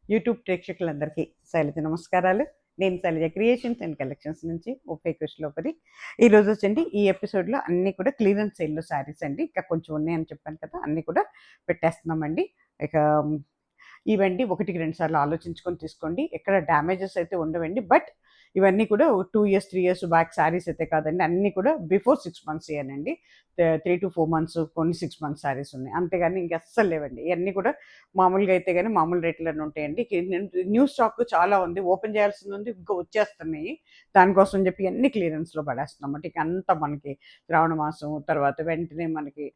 YouTube ప్రేక్షకులందరికీ శైలజ నమస్కారాలు. నేను శైలజ క్రియేషన్స్ అండ్ కలెక్షన్స్ నుంచి ఉప్పే కృష్ణలోపరి. ఈరోజు వచ్చండి ఈ ఎపిసోడ్లో అన్నీ కూడా క్లియరెన్స్ సేల్లో శారీస్ అండి. ఇంకా కొంచెం ఉన్నాయని చెప్పాను కదా, అన్నీ కూడా పెట్టేస్తున్నామండి. ఇక ఇవండి ఒకటికి రెండు సార్లు ఆలోచించుకొని తీసుకోండి. ఎక్కడ డ్యామేజెస్ అయితే ఉండవండి. బట్ ఇవన్నీ కూడా 2 ఇయర్స్ 3 ఇయర్స్ బ్యాక్ శారీస్ అయితే కాదండి. అన్నీ కూడా బిఫోర్ 6 months అనండి. 3 to 4 months, కొన్ని 6 months శారీస్ ఉన్నాయి. అంతేగాని ఇంక అస్సలు లేవండి. ఇవన్నీ కూడా మామూలుగా అయితే గాని మామూలు రేట్‌లోనే ఉంటాయండి. న్యూ స్టాక్ చాలా ఉంది. ఓపెన్ చేయాల్సింది ఉంది. ఇంకా వచ్చేస్తున్నాయి. దానికోసం అని చెప్పి అన్నీ క్లియరెన్స్‌లో పడేస్తున్నామండి. ఇక అంతా మనకి శ్రావణ మాసం తర్వాత వెంటనే మనకి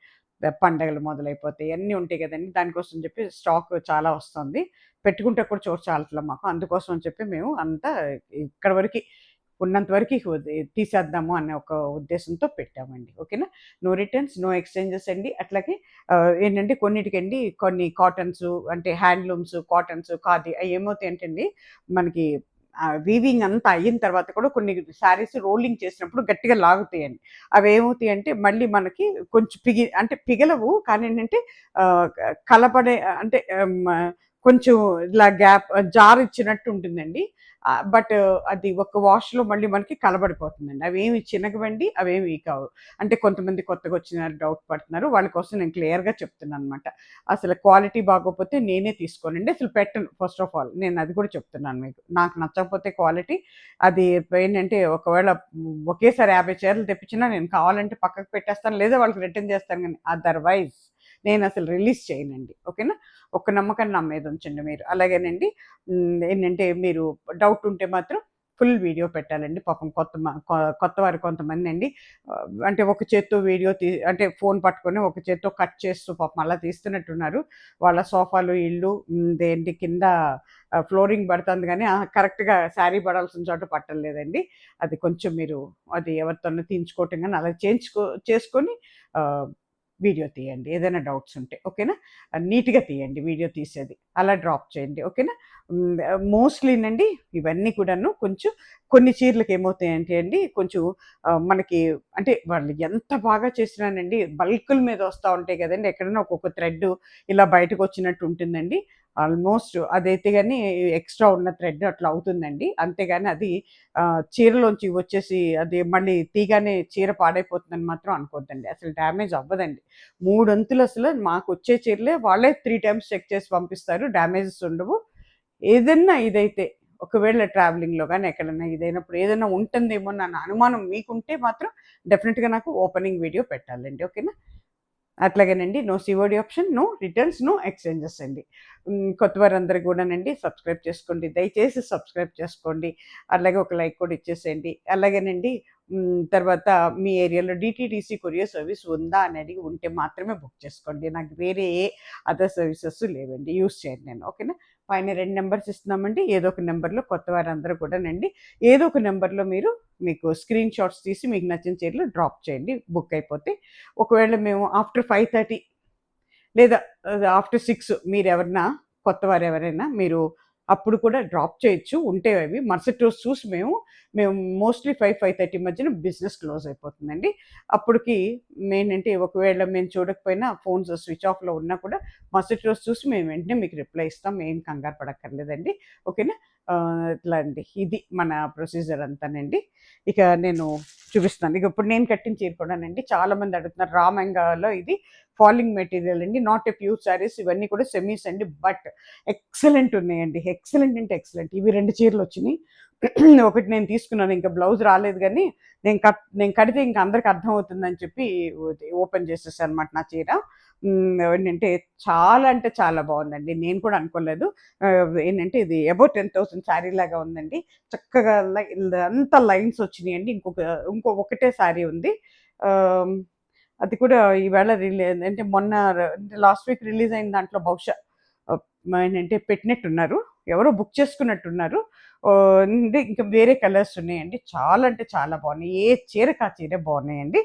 పండగలు మొదలైపోతాయి. అన్నీ ఉంటాయి కదండీ! దానికోసం చెప్పి స్టాక్ చాలా వస్తుంది. పెట్టుకుంటే కూడా చోటు చాలట్ల మాకు. అందుకోసం అని చెప్పి మేము అంతా ఇక్కడి వరకి ఉన్నంత వరకి తీసేద్దాము అనే ఒక ఉద్దేశంతో పెట్టామండి. ఓకేనా? నో రిటర్న్స్, నో ఎక్స్‌చేంజెస్ అండి. అట్లాగే ఏంటంటే కొన్నిటికండి కొన్ని కాటన్స్ అంటే హ్యాండ్లూమ్స్, కాటన్స్, ఖాదీ అయి ఏమవుతాయంటే అండి మనకి వీవింగ్ అంతా అయిన తర్వాత కూడా కొన్ని శారీస్ రోలింగ్ చేసినప్పుడు గట్టిగా లాగుతాయండి. అవేమవుతాయంటే మళ్ళీ మనకి కొంచెం అంటే పిగలవు. కానీ ఏంటంటే కలపడే అంటే కొంచెం ఇలా గ్యాప్ జారిచ్చినట్టు ఉంటుందండి. బట్ అది ఒక వాష్‌లో మళ్ళీ మనకి కలబడిపోతుందండి. అవేమి చినగవండి, అవేమి కావు. అంటే కొంతమంది కొత్తగా వచ్చినారు డౌట్ పడుతున్నారు. వాళ్ళ కోసం నేను క్లియర్‌గా చెప్తున్నాననమాట. అసలు క్వాలిటీ బాగోకపోతే నేనే తీసుకోనండి. అసలు పెట్టను ఫస్ట్ ఆఫ్ ఆల్. నేను అది కూడా చెప్తున్నాను మీకు. నాకు నచ్చకపోతే క్వాలిటీ అది ఏంటంటే ఒకవేళ ఒకేసారి 50 చీరలు తెప్పించినా నేను కావాలంటే పక్కకు పెట్టేస్తాను. లేదా వాళ్ళకి రిటర్న్ చేస్తాను గానీ అదర్‌వైజ్ నేనసలు రిలీజ్ చేయనండి. ఓకేనా? ఒక్క నమ్మకాన్ని నా మీద ఉంచండి మీరు. అలాగేనండి ఏంటంటే మీరు డౌట్ ఉంటే మాత్రం ఫుల్ వీడియో పెట్టాలండి. పాపం కొత్తవారు కొంతమందండి అంటే ఒక చేత్తో వీడియో అంటే ఫోన్ పట్టుకొని ఒక చేత్తో కట్ చేస్తూ పాపం అలా తీస్తున్నట్టున్నారు. వాళ్ళ సోఫాలు, ఇల్లు దేంటి కింద ఫ్లోరింగ్ పడుతుంది గానీ కరెక్ట్‌గా శారీ పడాల్సిన చోట పట్టం లేదండి. అది కొంచెం మీరు అది ఎవరితోనో తీయించుకోవటం గానీ అలా చేసుకొని ఆహ్, వీడియో తీయండి. ఏదైనా డౌట్స్ ఉంటే. ఓకేనా? నీట్‌గా తీయండి వీడియో తీసేది. అలా డ్రాప్ చేయండి. ఓకేనా? మోస్ట్‌లీనండి ఇవన్నీ కూడాను కొంచెం కొన్ని చీరలకి ఏమవుతాయంటే అండి కొంచెం మనకి అంటే వాళ్ళు ఎంత బాగా చేసినానండి బల్కుల మీద వస్తా ఉంటాయి కదండీ! ఎక్కడైనా ఒక్కొక్క థ్రెడ్ ఇలా బయటకొచ్చినట్టు ఉంటుందండి. ఆల్మోస్ట్ అదైతే గాని ఎక్స్‌ట్రా ఉన్న థ్రెడ్ అట్లా అవుతుందండి. అంతేగాని అది చీరలోంచి వచ్చేసి అది మళ్ళీ తీయగానే చీర పాడైపోతుందని మాత్రం అనుకోవద్దండి. అసలు డ్యామేజ్ అవ్వదండి. మూడొంతులు అసలు మాకొచ్చే చీరలే వాళ్ళే 3 టైమ్స్ చెక్ చేసి పంపిస్తారు. డ్యామేజెస్ ఉండవు. ఏదన్నా ఇదైతే ఒకవేళ ట్రావెలింగ్‌లో గాని ఎక్కడన్నా ఇదైనప్పుడు ఏదైనా ఉంటుందేమోనన్న అనుమానం మీకుంటే మాత్రం డెఫినిట్‌గా నాకు ఓపెనింగ్ వీడియో పెట్టాలండి. ఓకేనా? అట్లాగేనండి. No COD option, no returns, no exchanges అండి. కొత్త వారందరూ గూడానండి సబ్స్క్రైబ్ చేసుకోండి. దయచేసి సబ్స్క్రైబ్ చేసుకోండి. అలాగే ఒక లైక్ కూడా ఇచ్చేసేయండి. అలాగేనండి తర్వాత మీ ఏరియాలో డీటీడీసీ కొరియర్ సర్వీస్ ఉందా అని అడిగి ఉంటే మాత్రమే బుక్ చేసుకోండి. నాకు వేరే ఏ అదర్ సర్వీసెస్ లేవండి. యూజ్ చేయను నేను. ఓకేనా? పైన 2 నంబర్స్ ఇస్తున్నామండి. ఏదో ఒక నంబర్‌లో కొత్త వారందరూ కూడానండి ఏదో ఒక నంబర్‌లో మీకు స్క్రీన్ షాట్స్ తీసి మీకు నచ్చిన చీరలు డ్రాప్ చేయండి బుక్ అయిపోతే. ఒకవేళ మేము ఆఫ్టర్ 5:30 లేదా ఆఫ్టర్ 6 మీరెవరన్నా కొత్తవారెవరైనా మీరు అప్పుడు కూడా డ్రాప్ చేయొచ్చు. ఉంటే అవి మరుసటి రోజు చూసి మేము మోస్ట్‌లీ 5:30 మధ్యన బిజినెస్ క్లోజ్ అయిపోతుందండి. అప్పటికి ఏంటంటే ఒకవేళ మేము చూడకపోయినా ఫోన్స్ స్విచ్ ఆఫ్‌లో ఉన్నా కూడా మరుసటి రోజు చూసి మేము వెంటనే మీకు రిప్లై ఇస్తాం. ఏం కంగారు పడక్కర్లేదండి. ఓకేనా? ఇట్లా అండి. ఇది మన ప్రొసీజర్ అంతానండి. ఇక నేను చూపిస్తాను. ఇక ఇప్పుడు నేను కట్టిన చీర కూడానండి చాలామంది అడుగుతున్నారు. రా మెంగాలో ఇది ఫాలింగ్ మెటీరియల్ అండి. నాట్ ఎ ప్యూర్ శారీస్ ఇవన్నీ కూడా సెమీస్ అండి. బట్ ఎక్సలెంట్ ఉన్నాయండి. ఎక్సలెంట్ అంటే ఎక్సలెంట్. ఇవి 2 చీరలొచ్చినియి. ఒకటి నేను తీసుకున్నాను. ఇంకా బ్లౌజ్ రాలేదు గానీ, నేను కడితే ఇంక అందరికి అర్థమవుతుందని చెప్పి ఓపెన్ చేసేసాననమాట నా చీర. ఏంటంటే చాలా అంటే చాలా బావుందండి. నేను కూడా అనుకోలేదు. ఏంటంటే ఇది అబోవ్ 10,000 శారీ లాగా ఉందండి. చక్కగా అంతా లైన్స్ వచ్చినియండి. ఒకటే శారీ ఉంది. ఆహ్ అది కూడా ఈవేళ అంటే మొన్న లాస్ట్ వీక్ రిలీజ్ అయిన దాంట్లో బహుశా ఆహ్, ఏంటంటే పెట్టినట్టున్నారు. ఎవరో బుక్ చేసుకున్నట్టున్నారు. అంటే ఇంకా వేరే కలర్స్ ఉన్నాయండి. చాలా అంటే చాలా బాగున్నాయి. ఏ చీరకి ఆ చీరే బాగున్నాయండి.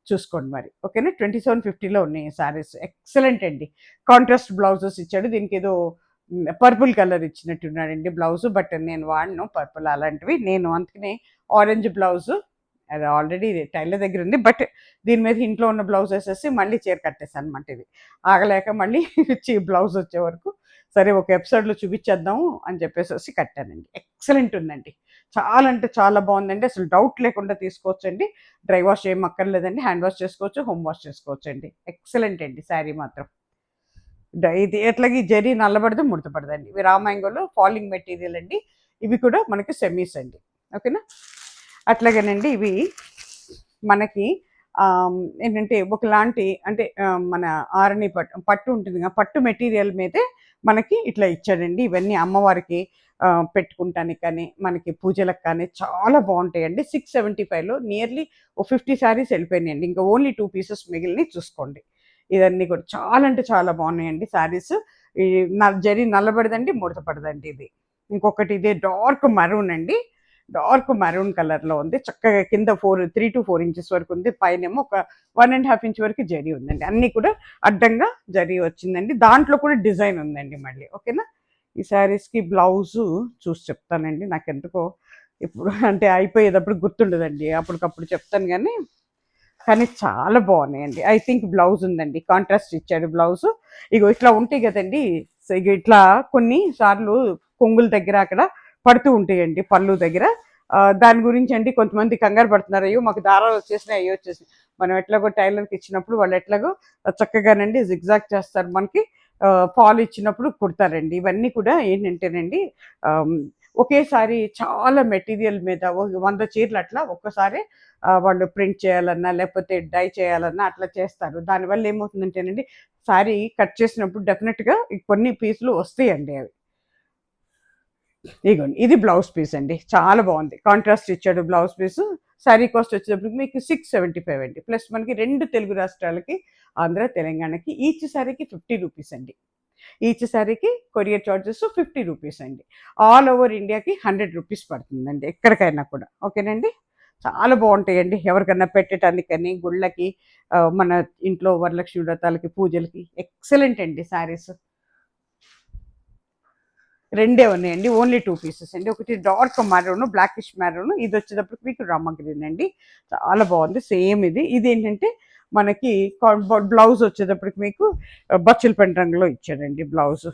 చూసుకోండి మరి. ఓకేనా? 2750లో ఉన్నాయి శారీస్. ఎక్సలెంట్ అండి. కాంట్రాస్ట్ బ్లౌజెస్ ఇచ్చాడు. దీనికేదో పర్పుల్ కలర్ ఇచ్చినట్టున్నాడండి బ్లౌజు. బట్ నేను వాడను పర్పుల్ అలాంటివి. నేను అందుకనే ఆరెంజ్ బ్లౌజు అది ఆల్రెడీ టైలర్ దగ్గర ఉంది. బట్ దీని మీద ఇంట్లో ఉన్న బ్లౌజ్ ఏసేసి మళ్ళీ చీర కట్టేసాననమాట ఇది. ఆగలేక మళ్ళీ బ్లౌజ్ వచ్చే వరకు సరే ఒక ఎపిసోడ్లో చూపించేద్దాము అని చెప్పేసి కట్టానండి. ఎక్సలెంట్ ఉందండి. చాలా అంటే చాలా బాగుందండి. అసలు డౌట్ లేకుండా తీసుకోవచ్చండి. డ్రై వాష్ ఏం అక్కర్లేదండి. హ్యాండ్ వాష్ చేసుకోవచ్చు, హోమ్ వాష్ చేసుకోవచ్చండి. ఎక్సలెంట్ అండి శారీ మాత్రం. ఇది ఎట్లాగే జరీ నల్లబడదు, ముడతపడదండి. ఇవి రా మ్యాంగోలో ఫాలింగ్ మెటీరియల్ అండి. ఇవి కూడా మనకి సెమీస్ అండి. ఓకేనా. అట్లాగేనండి ఇవి మనకి ఏంటంటే ఒకలాంటి అంటే మన ఆరణి పట్టు ఉంటుంది కదా, పట్టు మెటీరియల్ మీదే మనకి ఇట్లా ఇచ్చాడండి. ఇవన్నీ అమ్మవారికి పెట్టుకుంటానికి కానీ మనకి పూజలకు కానీ చాలా బాగుంటాయండి. 675లో నియర్లీ ఓ 50 శారీస్ వెళ్ళిపోయినాయండి. ఇంకా ఓన్లీ 2 పీసెస్ మిగిలిన చూసుకోండి. ఇవన్నీ కూడా చాలా అంటే చాలా బాగున్నాయండి శారీస్. ఈ జరీ నల్లబడదండి, ముడత పడదండి. ఇది ఇంకొకటి ఇదే డార్క్ మరూన్ అండి. డార్క్ మెరూన్ కలర్లో ఉంది. చక్కగా కింద 3 to 4 ఇంచెస్ వరకు ఉంది. పైనేమో ఒక 1.5 ఇంచ్ వరకు జరీ ఉందండి. అన్నీ కూడా అడ్డంగా జరీ వచ్చిందండి. దాంట్లో కూడా డిజైన్ ఉందండి మళ్ళీ. ఓకేనా. ఈ శారీస్కి బ్లౌజు చూసి చెప్తానండి. నాకు ఎందుకో ఇప్పుడు అంటే అయిపోయేటప్పుడు గుర్తుండదండి. అప్పటికప్పుడు చెప్తాను కానీ చాలా బాగున్నాయండి. ఐ థింక్ బ్లౌజ్ ఉందండి. కాంట్రాస్ట్ ఇచ్చాడు బ్లౌజు. ఇగో ఇట్లా ఉంటాయి కదండి. సో ఇక ఇట్లా కొన్నిసార్లు కొంగుల దగ్గర అక్కడ పడుతూ ఉంటాయండి పళ్ళు దగ్గర. దాని గురించి అండి కొంతమంది కంగారు పడుతున్నారు. అయ్యో మాకు దారాలు వచ్చేసినాయి, అయ్యో వచ్చేసినాయి. మనం ఎట్లాగో టైలర్కి ఇచ్చినప్పుడు వాళ్ళు ఎట్లాగో చక్కగానండి జిగ్జాగ్ చేస్తారు. మనకి ఫాల్ ఇచ్చినప్పుడు కుడతారండి. ఇవన్నీ కూడా ఏంటంటేనండి ఒకేసారి చాలా మెటీరియల్ మీద 100 చీరలు అట్లా ఒక్కసారి వాళ్ళు ప్రింట్ చేయాలన్నా లేకపోతే డై చేయాలన్నా అట్లా చేస్తారు. దానివల్ల ఏమవుతుందంటేనండి శారీ కట్ చేసినప్పుడు డెఫినెట్గా కొన్ని పీసులు వస్తాయండి అవి. ఇగోండి ఇది బ్లౌజ్ పీస్ అండి. చాలా బాగుంది. కాంట్రాస్ట్ ఇచ్చాడు బ్లౌజ్ పీసు. శారీ కాస్ట్ వచ్చేటప్పటికి మీకు 675 అండి. ప్లస్ మనకి 2 తెలుగు రాష్ట్రాలకి, ఆంధ్ర తెలంగాణకి ఈచ్ శారీకి 50 రూపీస్ అండి. ఈచ్ శారీకి కొరియర్ చార్జెస్ 50 రూపీస్ అండి. ఆల్ ఓవర్ ఇండియాకి 100 రూపీస్ పడుతుందండి ఎక్కడికైనా కూడా. ఓకేనండి. చాలా బాగుంటాయండి. ఎవరికన్నా పెట్టడానికని, గుళ్ళకి, మన ఇంట్లో వరలక్ష్మి వ్రతాలకి, పూజలకి ఎక్సలెంట్ అండి శారీస్. రెండే ఉన్నాయండి. ఓన్లీ 2 పీసెస్ అండి. ఒకటి డార్క్ మెరూన్, బ్లాకిష్ మెరూన్. ఇది వచ్చేటప్పటికి మీకు రామ గ్రీన్ అండి. చాలా బాగుంది. సేమ్ ఇది. ఇది ఏంటంటే మనకి బ్లౌజ్ వచ్చేటప్పటికి మీకు బచ్చల పెంట రంగులో ఇచ్చాడండి బ్లౌజ్.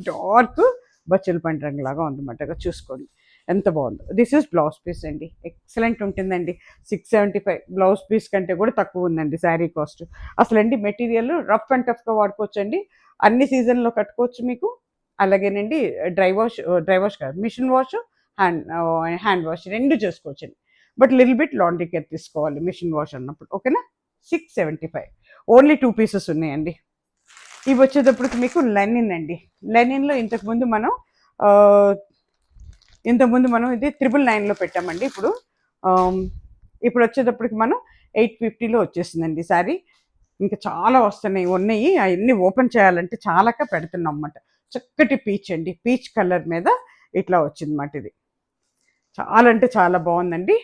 డార్క్ బచ్చల పెంట రంగు లాగా ఉందన్నమాట. చూసుకోండి ఎంత బాగుందో. దిస్ ఈస్ బ్లౌజ్ పీస్ అండి. ఎక్సలెంట్ ఉంటుందండి. 675 బ్లౌజ్ పీస్ కంటే కూడా తక్కువ ఉందండి శారీ కాస్ట్. అసలండి మెటీరియల్ రఫ్ అండ్ టఫ్గా వాడుకోవచ్చండి. అన్ని సీజన్లో కట్టుకోవచ్చు మీకు. అలాగేనండి డ్రై వాష్ కాదు, మిషన్ వాష్, హ్యాండ్ వాష్ 2 చేసుకోవచ్చండి. But little bit laundry care తీసుకోవాలి మిషన్ వాష్ అన్నప్పుడు. ఓకేనా. 675 ఓన్లీ 2 పీసెస్ ఉన్నాయండి. ఇవి వచ్చేటప్పటికి మీకు లెనిన్ అండి. లెనిన్లో ఇంతకుముందు మనం ఇది 999లో పెట్టామండి. ఇప్పుడు వచ్చేటప్పటికి మనం 850లో వచ్చేసిందండి శారీ. ఇంకా చాలా ఉన్నాయి. అవన్నీ ఓపెన్ చేయాలంటే చాలాక పెడుతున్నాం అన్నమాట. చక్కటి పీచ్ అండి. పీచ్ కలర్ మీద ఇట్లా వచ్చిందన్నమాట. ఇది చాలా అంటే చాలా బాగుందండి.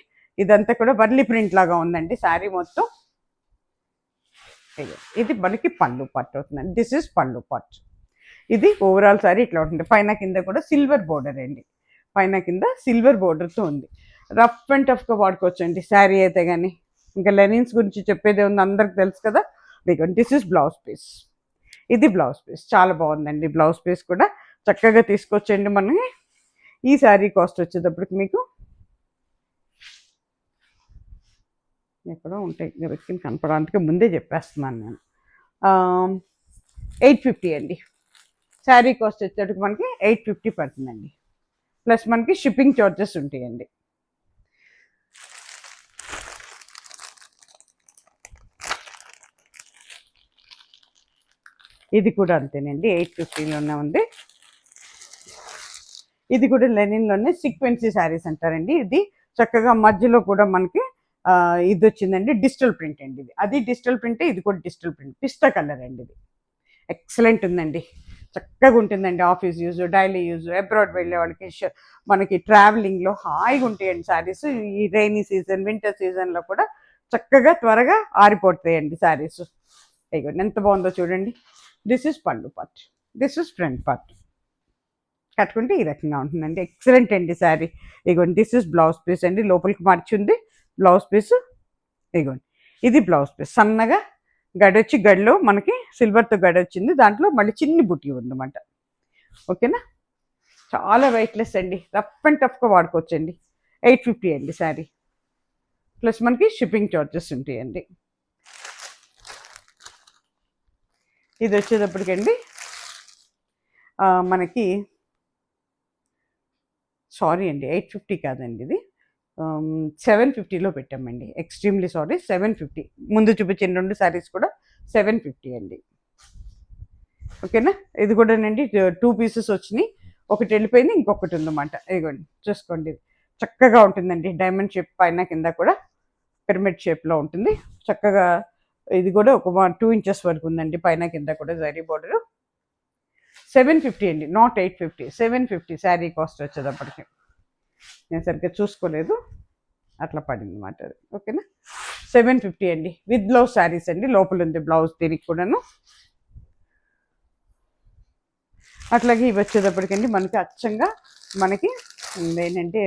ఇదంతా కూడా వర్లీ ప్రింట్ లాగా ఉందండి శారీ మొత్తం. ఇది మనకి పళ్ళు పార్ట్ అవుతుందండి. దిస్ ఈజ్ పళ్ళు పార్ట్. ఇది ఓవరాల్ శారీ ఇట్లా ఉంటుంది. పైన కింద కూడా సిల్వర్ బోర్డర్ అండి. పైన కింద సిల్వర్ బోర్డర్తో ఉంది. రఫ్ అండ్ టఫ్గా వాడుకోవచ్చండి శారీ అయితే కానీ. ఇంకా లెనిన్స్ గురించి చెప్పేదే ఉంది, అందరికి తెలుసు కదా. This is blouse piece. ఇది బ్లౌజ్ పీస్. చాలా బాగుందండి. బ్లౌజ్ పీస్ కూడా చక్కగా తీసుకొచ్చండి. మనకి ఈ శారీ కాస్ట్ వచ్చేటప్పటికి మీకు ఎక్కడో ఉంటాయి వ్యక్తిని కనపడానికి ముందే చెప్పేస్తున్నాను నేను. 850 అండి. శారీ కాస్ట్ వచ్చేటప్పటికి మనకి 850 పడుతుందండి. ప్లస్ మనకి షిప్పింగ్ చార్జెస్ ఉంటాయండి. ఇది కూడా అంతేనండి. 850లోనే ఉంది. ఇది కూడా లెనిన్లోనే సీక్వెన్సీ శారీస్ అంటారండి. ఇది చక్కగా మధ్యలో కూడా మనకి ఇది వచ్చిందండి డిజిటల్ ప్రింట్ అండి. అది డిజిటల్ ప్రింటే, ఇది కూడా డిజిటల్ ప్రింట్. పిస్తా కలర్ అండి. ఇది ఎక్సలెంట్ ఉందండి. చక్కగా ఉంటుందండి. Office use, daily use, abroad వెళ్ళే వాళ్ళకి, మనకి ట్రావెలింగ్లో హాయిగా ఉంటాయండి శారీస్. ఈ రైనీ సీజన్, వింటర్ సీజన్లో కూడా చక్కగా త్వరగా ఆరిపోతాయండి శారీస్. ఇగోండి ఎంత బాగుందో చూడండి. దిస్ ఇస్ పళ్ళు part, this is front part. కట్టుకుంటే ఈ రకంగా ఉంటుందండి. ఎక్సలెంట్ అండి శారీ. ఇగోండి దిస్ ఇస్ బ్లౌజ్ పీస్ అండి. లోపలికి మార్చింది బ్లౌజ్ పీస్. ఇగోండి ఇది బ్లౌజ్ పీస్. సన్నగా గడి వచ్చి, గడిలో మనకి సిల్వర్తో గడి వచ్చింది. దాంట్లో మళ్ళీ చిన్ని బుట్టి ఉందన్నమాట. ఓకేనా. చాలా వెయిట్లెస్ అండి, రఫ్ అండ్ టఫ్గా వాడుకోవచ్చండి. 850 అండి శారీ, ప్లస్ మనకి షిప్పింగ్ చార్జెస్ ఉంటాయండి. ఇది వచ్చేటప్పటికండి మనకి సారీ అండి 850 కాదండి, ఇది 750లో పెట్టామండి. Extremely sorry, 750. ముందు చూపించిన 2 శారీస్ కూడా 750 అండి. ఓకేనా. ఇది కూడానండి 2 పీసెస్ వచ్చినాయి, ఒకటి వెళ్ళిపోయింది, ఇంకొకటి ఉందన్నమాట. ఇదిగోండి చూసుకోండి, చక్కగా ఉంటుందండి. డైమండ్ షేప్ పైన కింద కూడా పిరమిడ్ షేప్లో ఉంటుంది చక్కగా. ఇది కూడా ఒక 2 ఇంచెస్ వరకు ఉందండి, పైన కింద కూడా జరీ బోర్డర్. 750 అండి, నాట్ 850, 750 శారీ కాస్ట్ వచ్చేటప్పటికి. నేను సరిగ్గా చూసుకోలేదు, అట్లా పడింది అన్నమాట అది. ఓకేనా. 750 అండి, విత్ బ్లౌజ్ శారీస్ అండి. లోపల ఉంది బ్లౌజ్ దీనికి కూడాను. అట్లాగే ఇవి వచ్చేటప్పటికండి మనకి అచ్చంగా మనకి ఏంటంటే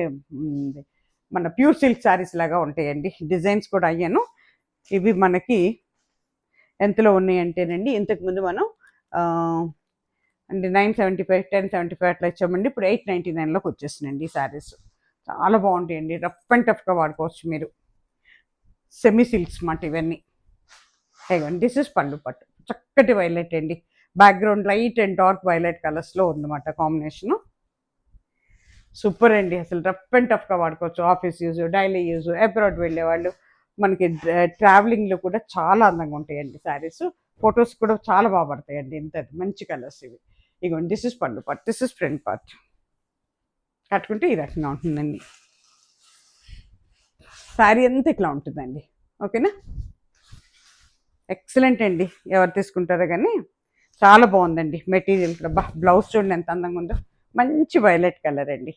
మన ప్యూర్ సిల్క్ శారీస్ లాగా ఉంటాయండి. డిజైన్స్ కూడా అయ్యాను. ఇవి మనకి ఎంతలో ఉన్నాయంటేనండి, ఇంతకుముందు మనం అంటే 975, 1075 అట్లా ఇచ్చామండి. ఇప్పుడు 899లోకి వచ్చేసినండి ఈ శారీస్. చాలా బాగుంటాయండి, రఫ్ అండ్ టఫ్గా వాడుకోవచ్చు మీరు. సెమీ సిల్క్స్ మాట ఇవన్నీ. ఇవ్వండి, దిస్ ఇస్ పళ్ళు పట్టు, చక్కటి వైలెట్ అండి. Background light and dark violet కలర్స్లో ఉందన్నమాట కాంబినేషను. సూపర్ అండి, అసలు రఫ్ అండ్ టఫ్గా వాడుకోవచ్చు. Office use, daily use, abroad వెళ్ళేవాళ్ళు, మనకి ట్రావెలింగ్లో కూడా చాలా అందంగా ఉంటాయండి శారీస్. ఫొటోస్ కూడా చాలా బాగా పడతాయండి. ఇంత మంచి కలర్స్ ఇవి. ఇగోండి, దిస్ ఇస్ పళ్ళు part, this is front part. కట్టుకుంటే ఈ రకంగా ఉంటుందండి. శారీ అంతా ఇట్లా ఉంటుందండి. ఓకేనా. ఎక్సలెంట్ అండి, ఎవరు తీసుకుంటారో కానీ చాలా బాగుందండి మెటీరియల్. బ్లౌజ్ చూడండి ఎంత అందంగా ఉందో, మంచి వైలెట్ కలర్ అండి.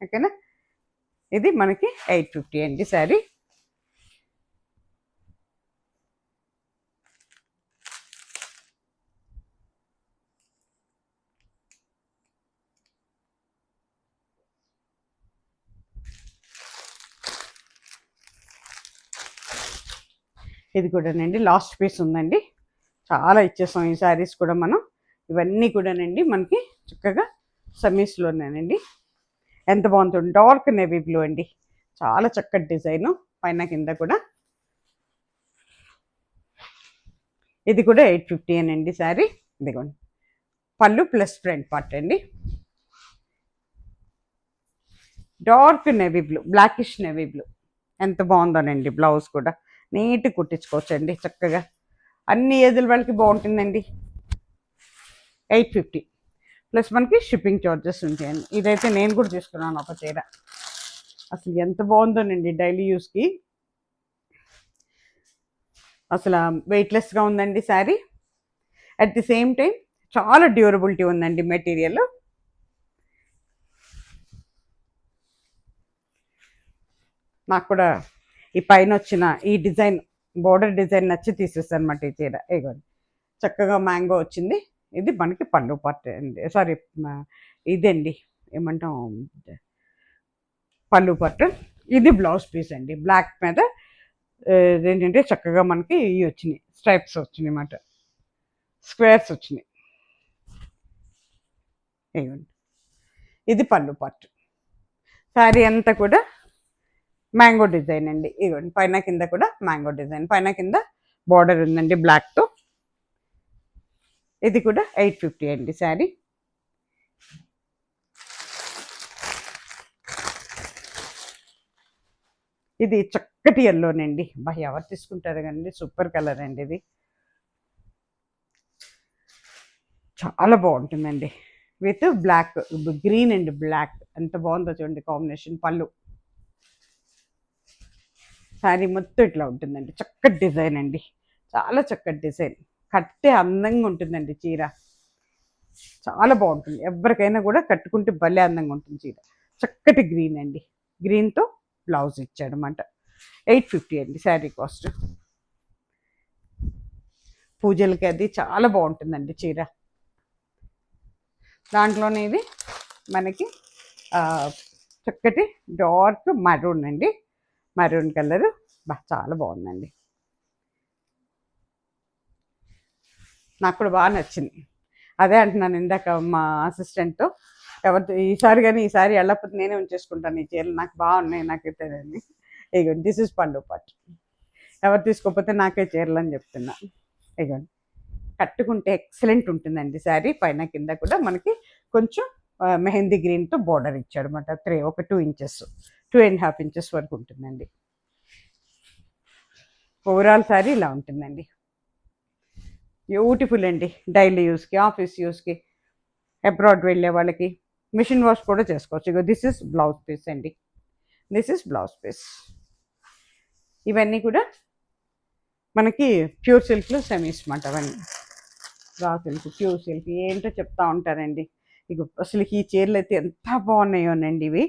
ఓకేనా. ఇది మనకి 850 అండి శారీ. ఇది కూడానండి లాస్ట్ పీస్ ఉందండి, చాలా ఇచ్చేసాం ఈ శారీస్ కూడా మనం. ఇవన్నీ కూడానండి మనకి చక్కగా సమీస్లోనేనండి. ఎంత బాగుంటుంది, డార్క్ నేవీ బ్లూ అండి, చాలా చక్కటి డిజైను పైన కింద కూడా. ఇది కూడా 850 అనండి శారీ. ఇదిగోండి పళ్ళు ప్లస్ ఫ్రంట్ పార్ట్ అండి. Dark navy blue, blackish navy blue, ఎంత బాగుందోనండి. బ్లౌజ్ కూడా నీట్గా కుట్టించుకోవచ్చండి చక్కగా, అన్ని ఏజ్ల వాళ్ళకి బాగుంటుందండి. 850 ప్లస్ మనకి షిప్పింగ్ చార్జెస్ ఉంటాయండి. ఇదైతే నేను కూడా తీసుకున్నాను ఒక చీర, అసలు ఎంత బాగుందోనండి డైలీ యూస్కి. అసలు వెయిట్లెస్గా ఉందండి sari. At the same time చాలా డ్యూరబిలిటీ ఉందండి మెటీరియల్. నాకు కూడా ఈ పైన వచ్చిన ఈ డిజైన్, బోర్డర్ డిజైన్ నచ్చి తీసేస్తాను అనమాట ఈ చీర. ఇగోండి చక్కగా మ్యాంగో వచ్చింది. ఇది మనకి పళ్ళు పార్ట్ అండి, సారీ ఇదండి ఏమంటాం, పళ్ళు పార్ట్. ఇది బ్లౌజ్ పీస్ అండి, బ్లాక్ మీద ఏంటంటే చక్కగా మనకి ఇవి వచ్చినాయి, స్ట్రైప్స్ వచ్చినాయి అన్నమాట, స్క్వేర్స్ వచ్చినాయి. ఇవ్వండి, ఇది పళ్ళు పార్ట్. శారీ అంతా కూడా మ్యాంగో డిజైన్ అండి. ఇవ్వండి పైన కింద కూడా మ్యాంగో డిజైన్, పైన కింద బార్డర్ ఉందండి బ్లాక్తో. ఇది కూడా 850 అండి శారీ. ఇది చక్కటి ఎల్లోనండి, ఎవరు తీసుకుంటారు కానీ సూపర్ కలర్ అండి. ఇది చాలా బాగుంటుందండి with black, green and black, ఎంత బాగుందో చూడండి కాంబినేషన్. పళ్ళు శారీ మొత్తం ఇట్లా ఉంటుందండి, చక్కటి డిజైన్ అండి, చాలా చక్కటి డిజైన్. కట్టే అందంగా ఉంటుందండి చీర, చాలా బాగుంటుంది. ఎవరికైనా కూడా కట్టుకుంటే భలే అందంగా ఉంటుంది చీర. చక్కటి గ్రీన్ అండి, గ్రీన్తో బ్లౌజ్ ఇచ్చాడనమాట. 850 అండి శారీ కాస్ట్. పూజలకి అది చాలా బాగుంటుందండి చీర. దాంట్లోనే ఇది మనకి చక్కటి డార్క్ మరూన్ అండి, మరూన్ కలర్ చాలా బాగుందండి, నాకు కూడా బాగా నచ్చింది. అదే అంటున్నాను ఇందాక మా అసిస్టెంట్తో, ఎవరితో ఈసారి వెళ్ళకపోతే నేనే ఉంచేసుకుంటాను ఈ చీరలు, నాకు బాగున్నాయి నాకైతే అని. ఇగోండి దిస్ ఇస్ పళ్ళు పాటు, ఎవరు తీసుకోకపోతే నాకే చీరలు అని చెప్తున్నా. ఇగోండి కట్టుకుంటే ఎక్సలెంట్ ఉంటుందండి శారీ. పైన కింద కూడా మనకి కొంచెం మెహందీ గ్రీన్తో బోర్డర్ ఇచ్చాడు అనమాట. ఒక 2 ఇంచెస్ 2.5 ఇంచెస్ వరకు ఉంటుందండి. ఓవరాల్ శారీ ఇలా ఉంటుందండి. బ్యూటిఫుల్ అండి. డైలీ యూస్కి, ఆఫీస్ యూస్కి, అబ్రాడ్ వెళ్ళే వాళ్ళకి మిషన్ వాష్ కూడా చేసుకోవచ్చు. ఇగో దిస్ ఇస్ బ్లౌజ్ పీస్ అండి. This is blouse piece. ఇవన్నీ కూడా మనకి ప్యూర్ సిల్క్లో సెమీస్ మాట. అవన్నీ రా సిల్క్, ప్యూర్ సిల్క్ ఏంటో చెప్తా ఉంటారండి. ఇక అసలు ఈ చీరలు అయితే ఎంత బాగున్నాయోనండి ఇవి.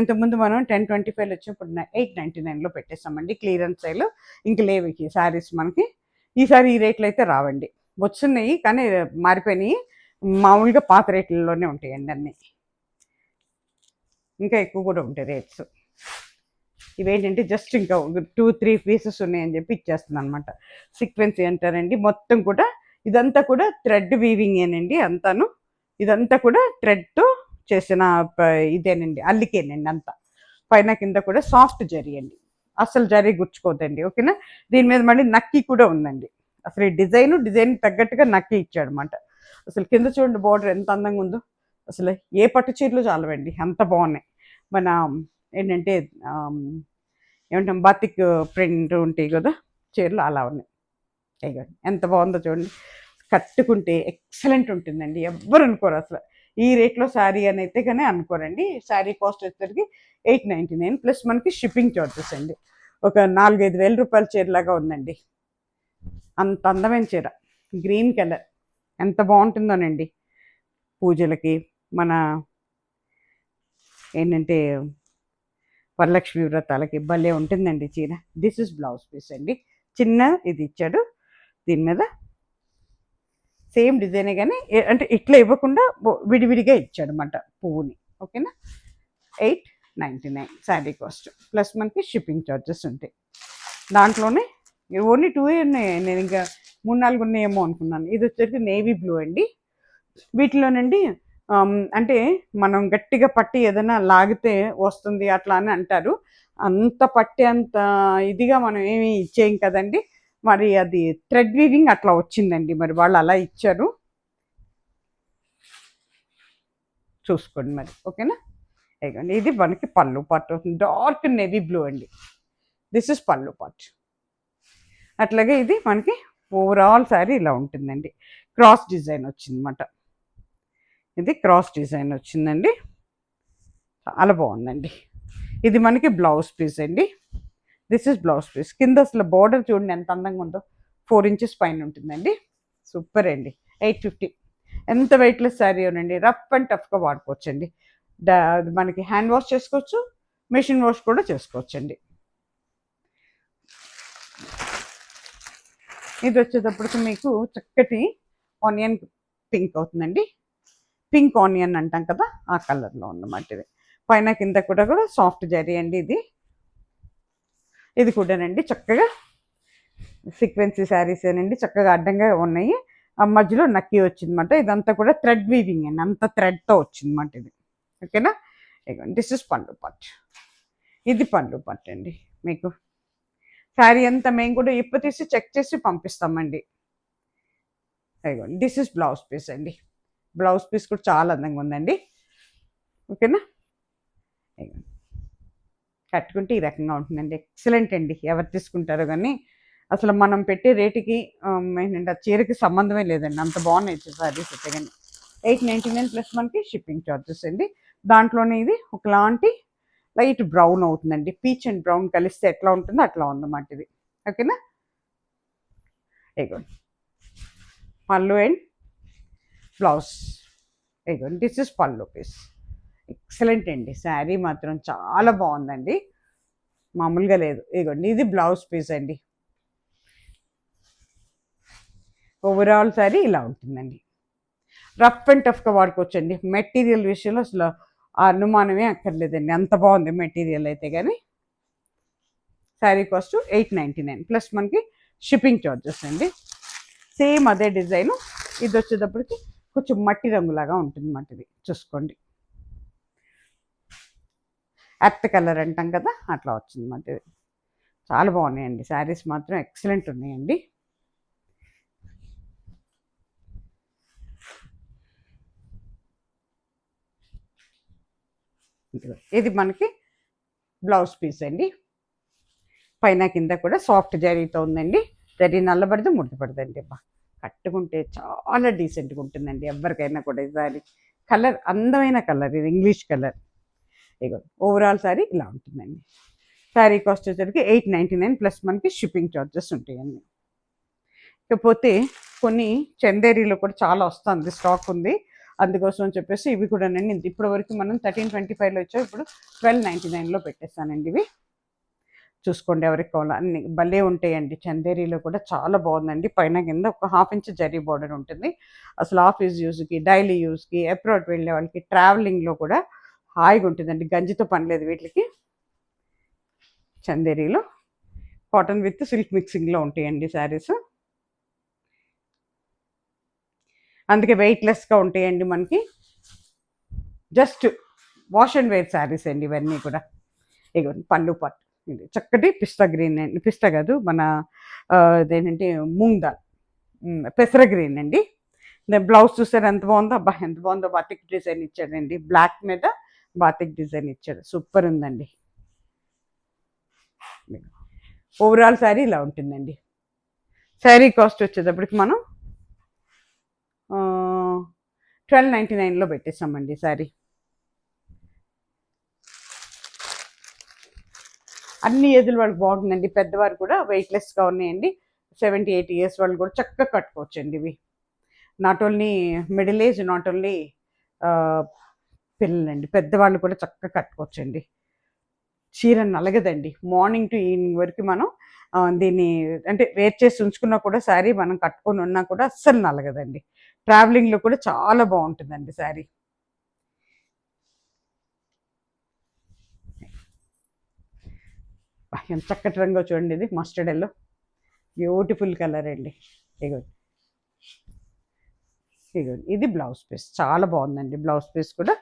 ఇంతకుముందు మనం 1025 వచ్చినప్పుడు 899లో పెట్టేస్తామండి క్లియరెన్స్ సేల్. ఇంక లేవు ఈ శారీస్ మనకి. ఈసారి ఈ రేట్లు అయితే రావండి. వచ్చున్నాయి కానీ మారిపోయినాయి. మామూలుగా పాత రేట్లలోనే ఉంటాయండి అన్నీ. ఇంకా ఎక్కువ కూడా ఉంటాయి రేట్స్. ఇవేంటంటే జస్ట్ ఇంకా 2-3 పీసెస్ ఉన్నాయని చెప్పి ఇచ్చేస్తున్నాను అనమాట. సీక్వెన్సీ అంటారండి. మొత్తం కూడా ఇదంతా కూడా థ్రెడ్ వీవింగేనండి అంతాను. ఇదంతా కూడా థ్రెడ్తో చేసిన ఇదేనండి, అల్లికేనండి అంతా. పైన కింద కూడా సాఫ్ట్ జరీ అండి, అసలు జరీ గుచ్చుకోదండి. ఓకేనా. దీని మీద మళ్ళీ నక్కి కూడా ఉందండి. అసలు ఈ డిజైన్ తగ్గట్టుగా నక్కి ఇచ్చాడు అనమాట. అసలు కింద చూడండి బోర్డర్ ఎంత అందంగా ఉందో. అసలు ఏ పట్టు చీరలు చాలవండి, అంత బాగున్నాయి. మన ఏంటంటే ఏమంటాం బాతిక్ ప్రింట్ ఉంటాయి కదా చీరలు, అలా ఉన్నాయి. ఎంత బాగుందో చూడండి. కట్టుకుంటే ఎక్సలెంట్ ఉంటుందండి. ఎవ్వరు అనుకోరు అసలు ఈ రేట్లో శారీ అని అయితే కానీ అనుకోరండి. శారీ కాస్ట్ వచ్చేసరికి 899 ప్లస్ మనకి షిప్పింగ్ చార్జెస్ అండి. ఒక 4-5 వేల రూపాయల చీరలాగా ఉందండి. అంత అందమైన చీర, గ్రీన్ కలర్ ఎంత బాగుంటుందోనండి. పూజలకి మన ఏంటంటే వరలక్ష్మి వ్రతాలకి భలే ఉంటుందండి చీర. దిస్ ఇస్ బ్లౌజ్ పీస్ అండి. చిన్న ఇది ఇచ్చాడు. దీని మీద సేమ్ డిజైనే కానీ అంటే ఇట్లా ఇవ్వకుండా విడివిడిగా ఇచ్చాడు అనమాట పువ్వుని. ఓకేనా. 899 శారీ కాస్ట్ ప్లస్ మనకి షిప్పింగ్ ఛార్జెస్ ఉంటాయి. దాంట్లోనే ఓన్లీ 2 ఉన్నాయి. నేను ఇంకా 3-4 ఉన్నాయేమో అనుకున్నాను. ఇది వచ్చేసరికి నేవీ బ్లూ అండి. వీటిలోనండి అంటే మనం గట్టిగా పట్టి ఏదైనా లాగితే వస్తుంది అట్లా అని అంటారు. అంత పట్టి అంత ఇదిగా మనం ఏమి ఇచ్చేయం కదండి. మరి అది థ్రెడ్ వీవింగ్ అట్లా వచ్చిందండి. మరి వాళ్ళు అలా ఇచ్చారు, చూసుకోండి మరి. ఓకేనా. ఇది మనకి పళ్ళు పార్ట్, డార్క్ నేవీ బ్లూ అండి. దిస్ ఇస్ పళ్ళు పార్ట్. అట్లాగే ఇది మనకి ఓవరాల్ శారీ ఇలా ఉంటుందండి. క్రాస్ డిజైన్ వచ్చిందన్నమాట. ఇది క్రాస్ డిజైన్ వచ్చిందండి. చాలా బాగుందండి. ఇది మనకి బ్లౌజ్ పీస్ అండి. This is blouse piece. కింద అసలు బార్డర్ చూడండి ఎంత అందంగా ఉందో. 4 ఇంచెస్ పైన ఉంటుందండి. సూపర్ అండి. 850. ఎంత వెయిట్లెస్ శారీ అవునండి. రఫ్ అండ్ టఫ్గా వాడుకోవచ్చండి. మనకి హ్యాండ్ వాష్ చేసుకోవచ్చు, మెషిన్ వాష్ కూడా చేసుకోవచ్చండి. ఇది వచ్చేటప్పటికి మీకు చక్కటి ఆనియన్ పింక్ అవుతుందండి. పింక్ ఆనియన్ అంటాం కదా, ఆ కలర్లో ఉన్నమాట. ఇది పైన కింద కూడా సాఫ్ట్ జరీ అండి. ఇది కూడానండి చక్కగా సీక్వెన్సీ శారీస్ ఏనండి, చక్కగా అడ్డంగా ఉన్నాయి. ఆ మధ్యలో నక్కి వచ్చిందన్నమాట. ఇదంతా కూడా థ్రెడ్ వీవింగ్ అండి, అంత థ్రెడ్తో వచ్చిందన్నమాట ఇది. ఓకేనా. దిస్ ఇస్ పళ్ళు పార్ట్. ఇది పళ్ళు పార్ట్ అండి. మీకు శారీ అంతా మేము కూడా ఇప్పు తీసి చెక్ చేసి పంపిస్తామండి. దిస్ ఇస్ బ్లౌజ్ పీస్ అండి. బ్లౌజ్ పీస్ కూడా చాలా అందంగా ఉందండి. ఓకేనా. కట్టుకుంటే ఈ రకంగా ఉంటుందండి. ఎక్సలెంట్ అండి. ఎవరు తీసుకుంటారో కానీ అసలు మనం పెట్టే రేటుకి ఏంటంటే చీరకి సంబంధమే లేదండి. అంత బాగున్నాయి శారీస్ అయితే కానీ. 899 ప్లస్ మనకి షిప్పింగ్ ఛార్జెస్ అండి. దాంట్లోనే ఇది ఒకలాంటి లైట్ బ్రౌన్ అవుతుందండి. పీచ్ అండ్ బ్రౌన్ కలిస్తే ఎట్లా ఉంటుందో అట్లా ఉందన్నమాట ఇది. ఓకేనా. ఇగోండి పళ్ళు అండ్ బ్లౌజ్. ఇగోండి దిస్ ఇస్ పళ్ళు పీస్. ఎక్సలెంట్ అండి. శారీ మాత్రం చాలా బాగుందండి, మామూలుగా లేదు. ఇగోండి ఇది బ్లౌజ్ పీస్ అండి. ఓవరాల్ శారీ ఇలా ఉంటుందండి. రఫ్ అండ్ టఫ్గా వాడుకోవచ్చండి. మెటీరియల్ విషయంలో అసలు అనుమానమే అక్కర్లేదండి, అంత బాగుంది మెటీరియల్ అయితే కానీ. శారీ కాస్ట్ 899 ప్లస్ మనకి షిప్పింగ్ ఛార్జెస్ అండి. సేమ్ అదే డిజైను. ఇది వచ్చేటప్పటికి కొంచెం మట్టి రంగులాగా ఉంటుంది అన్నమాట. ఇది చూసుకోండి, ఎర్త్ కలర్ అంటాం కదా, అట్లా వచ్చింది అన్నమాట. ఇది చాలా బాగున్నాయండి శారీస్, మాత్రం ఎక్సలెంట్ ఉన్నాయండి. ఇది మనకి బ్లౌజ్ పీస్ అండి. పైన కింద కూడా సాఫ్ట్ జరీతో ఉందండి. జరీ నల్లబడదు, ముడతపడదండి. అబ్బా, కట్టుకుంటే చాలా డీసెంట్గా ఉంటుందండి ఎవరికైనా కూడా. ఈ సారీ కలర్ అందమైన కలర్, ఇది ఇంగ్లీష్ కలర్. ఇగో ఓవరాల్ సారీ ఇలా ఉంటుందండి. శారీ కాస్ట్ వచ్చేసరికి 899 ప్లస్ మనకి షిప్పింగ్ ఛార్జెస్ ఉంటాయండి. ఇకపోతే కొన్ని చందేరీలో కూడా చాలా వస్తుంది, స్టాక్ ఉంది. అందుకోసం అని చెప్పేసి ఇవి కూడా అండి, ఇప్పటి వరకు మనం 1325లో వచ్చాం, ఇప్పుడు 1299లో పెట్టేస్తానండి. ఇవి చూసుకోండి, ఎవరికి కావాలో అన్ని భలే ఉంటాయండి. చందేరీలో కూడా చాలా బాగుందండి. పైన కింద ఒక 1/2 ఇంచ్ జరీ బార్డర్ ఉంటుంది. అసలు ఆఫీస్ యూజ్కి, డైలీ యూజ్కి, అబ్రాడ్ వెళ్ళే వాళ్ళకి, ట్రావెలింగ్లో కూడా హాయిగా ఉంటుందండి. గంజితో పని లేదు వీటికి. చందేరీలో కాటన్ విత్ సిల్క్ మిక్సింగ్లో ఉంటాయండి శారీస్. అందుకే వెయిట్లెస్గా ఉంటాయండి మనకి. Just wash and wear saris అండి ఇవన్నీ కూడా. ఇగోండి పళ్ళు పాటు, ఇది చక్కటి పిస్తా గ్రీన్ అండి, పిస్తా కాదు మన ఇదేంటంటే మూంగ్ దాల్, పెసర గ్రీన్ అండి. బ్లౌజ్ చూసారు ఎంత బాగుందో, అబ్బా ఎంత బాగుందో. బాతిక్ డిజైన్ ఇచ్చాడండి, బ్లాక్ మీద బాతిక్ డిజైన్ ఇచ్చాడు, సూపర్ ఉందండి. ఓవరాల్ శారీ ఇలా ఉంటుందండి. శారీ కాస్ట్ వచ్చేటప్పటికి మనం 1299లో పెట్టేస్తామండి శారీ. అన్ని ఏజ్ల వాళ్ళకి బాగుంటుందండి. పెద్దవారు కూడా వెయిట్లెస్గా ఉన్నాయండి. 70-80 ఇయర్స్ వాళ్ళు కూడా చక్కగా కట్టుకోవచ్చండి ఇవి. Not only middle age, not only పిల్లలండి, పెద్దవాళ్ళు కూడా చక్కగా కట్టుకోవచ్చండి. చీర నలగదండి. మార్నింగ్ టు ఈవినింగ్ వరకు మనం దీన్ని అంటే వేర్ చేసి ఉంచుకున్నా కూడా, శారీ మనం కట్టుకొని ఉన్నా కూడా అస్సలు నలగదండి. ట్రావెలింగ్లో కూడా చాలా బాగుంటుందండి శారీ. ఎంత చక్కటి రంగు చూడండి, ఇది మస్టర్డ్ ఎల్లో, బ్యూటిఫుల్ కలర్ అండి. ఇగోండి, ఇగోండి ఇది బ్లౌజ్ పీస్, చాలా బాగుందండి. బ్లౌజ్ పీస్ కూడా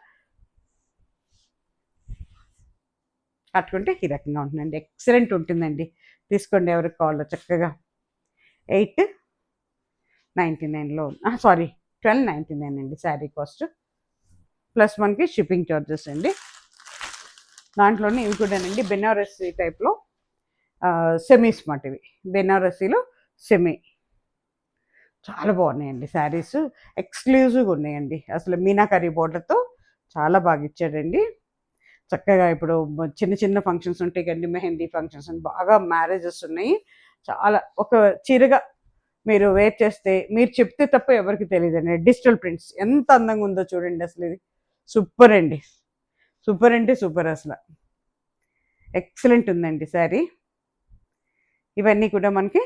కట్టుకుంటే ఈ రకంగా ఉంటుందండి, ఎక్సలెంట్ ఉంటుందండి. తీసుకోండి ఎవరికి కావాలో చక్కగా. 899లో, సారీ 1299 అండి శారీ కాస్ట్, ప్లస్ మనకి షిప్పింగ్ ఛార్జెస్ అండి. దాంట్లోనే ఇవి కూడానండి బెనారసీ టైప్లో సెమీస్ మాట. ఇవి బెనారసీలో సెమీ, చాలా బాగున్నాయండి శారీస్, ఎక్స్క్లూజివ్గా ఉన్నాయండి. అసలు మీనాకరీ బోర్డర్తో చాలా బాగా ఇచ్చాడండి. చక్కగా ఇప్పుడు చిన్న చిన్న ఫంక్షన్స్ ఉంటాయి కండి, మెహందీ ఫంక్షన్స్ అని, బాగా మ్యారేజెస్ ఉన్నాయి. చాలా ఒక చీరగా మీరు వేర్ చేస్తే, మీరు చెప్తే తప్ప ఎవరికి తెలియదండి. డిజిటల్ ప్రింట్స్ ఎంత అందంగా ఉందో చూడండి, అసలు ఇది సూపర్ అండి, సూపర్ అంటే సూపర్, అసలు ఎక్సలెంట్ ఉందండి శారీ. ఇవన్నీ కూడా మనకి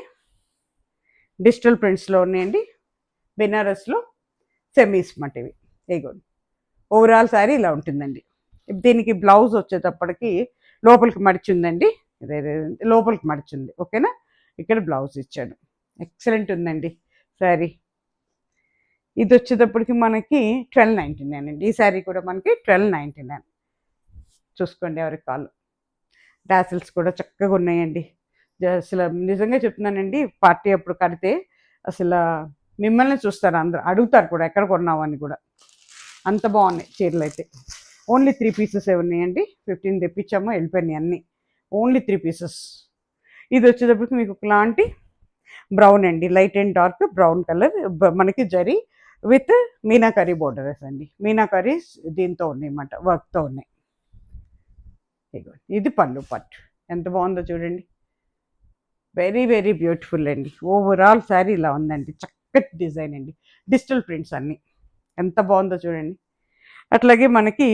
డిజిటల్ ప్రింట్స్లో ఉన్నాయండి, బెనారస్లో సెమీస్ మాట ఇవి. ఇగోండి ఓవరాల్ శారీ ఇలా ఉంటుందండి. దీనికి బ్లౌజ్ వచ్చేటప్పటికి లోపలికి మడిచిందండి, లోపలికి మడిచింది, ఓకేనా. ఇక్కడ బ్లౌజ్ ఇచ్చాడు, ఎక్సలెంట్ ఉందండి శారీ. ఇది వచ్చేటప్పటికి మనకి 1299 అండి. ఈ శారీ కూడా మనకి 1299. చూసుకోండి ఎవరికి కాళ్ళు. డాసిల్స్ కూడా చక్కగా ఉన్నాయండి. అసలు నిజంగా చెప్తున్నానండి, పార్టీ అప్పుడు కడితే అసలు మిమ్మల్ని చూస్తారు, అందరూ అడుగుతారు కూడా ఎక్కడ కొన్నామని కూడా. అంత బాగున్నాయి చీరలు అయితే. ఓన్లీ 3 పీసెస్ ఉన్నాయండి. 15 తెప్పించాము, వెళ్ళిపోయినాయి అన్నీ. Only 3 pieces. ఇది వచ్చేటప్పటికి మీకు ఒకలాంటి బ్రౌన్ అండి, light and dark brown colour, మనకి జరీ విత్ మీనాకరీ బోర్డర్స్ అండి. మీనాకరీస్ దీంతో ఉన్నాయి అన్నమాట, వర్క్తో ఉన్నాయి. ఇది పళ్ళు పట్టు, ఎంత బాగుందో చూడండి, వెరీ వెరీ బ్యూటిఫుల్ అండి. ఓవరాల్ శారీ ఇలా ఉందండి, చక్కటి డిజైన్ అండి, డిజిటల్ ప్రింట్స్ అన్నీ, ఎంత బాగుందో చూడండి. అట్లాగే మనకి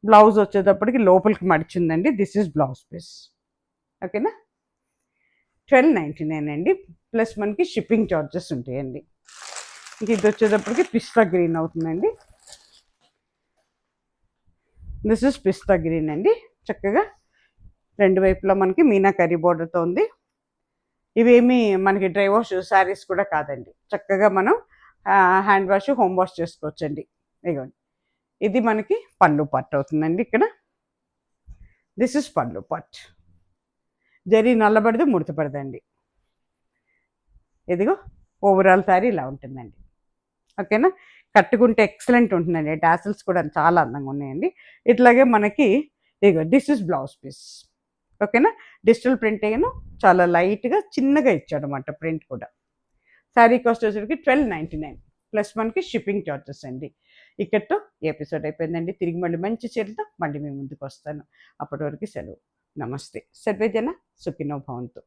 బ్లౌజ్ వచ్చేటప్పటికి లోపలికి మడిచిందండి. దిస్ ఈజ్ బ్లౌజ్ పీస్, ఓకేనా. 1299 అండి, ప్లస్ మనకి షిప్పింగ్ ఛార్జెస్ ఉంటాయండి. ఇంక ఇది వచ్చేటప్పటికి పిస్తా గ్రీన్ అవుతుందండి. దిస్ ఇస్ పిస్తా గ్రీన్ అండి, చక్కగా రెండు వైపులా మనకి మీనాకరీ బోర్డర్తో ఉంది. ఇవేమి మనకి డ్రై వాష్ శారీస్ కూడా కాదండి, చక్కగా మనం హ్యాండ్ వాష్, హోమ్ వాష్ చేసుకోవచ్చండి. ఇదిగోండి, ఇది మనకి పళ్ళు పార్ట్ అవుతుందండి. ఇక్కడ దిస్ ఇస్ పళ్ళు పార్ట్. జరీ నల్లబడదు, ముడతపడదండి. ఇదిగో ఓవరాల్ శారీ ఇలా ఉంటుందండి. ఓకేనా, కట్టుకుంటే ఎక్సలెంట్ ఉంటుందండి. టాసిల్స్ కూడా చాలా అందంగా ఉన్నాయండి. ఇట్లాగే మనకి ఇదిగో దిస్ ఇస్ బ్లౌజ్ పీస్. ఓకేనా, డిజిటల్ ప్రింట్ అయ్యాను, చాలా లైట్గా చిన్నగా ఇచ్చాడు అనమాట ప్రింట్ కూడా. శారీ కాస్ట్ వచ్చేసరికి 1299 ప్లస్ మనకి షిప్పింగ్ చార్జెస్ అండి. ఇక్కడితో ఈ ఎపిసోడ్ అయిపోయిందండి. తిరిగి మళ్ళీ మంచి చీరతో మళ్ళీ మీ ముందుకు వస్తాను. అప్పటి వరకు సెలవు. నమస్తే. సర్వేజన సుఖినో భవంతు.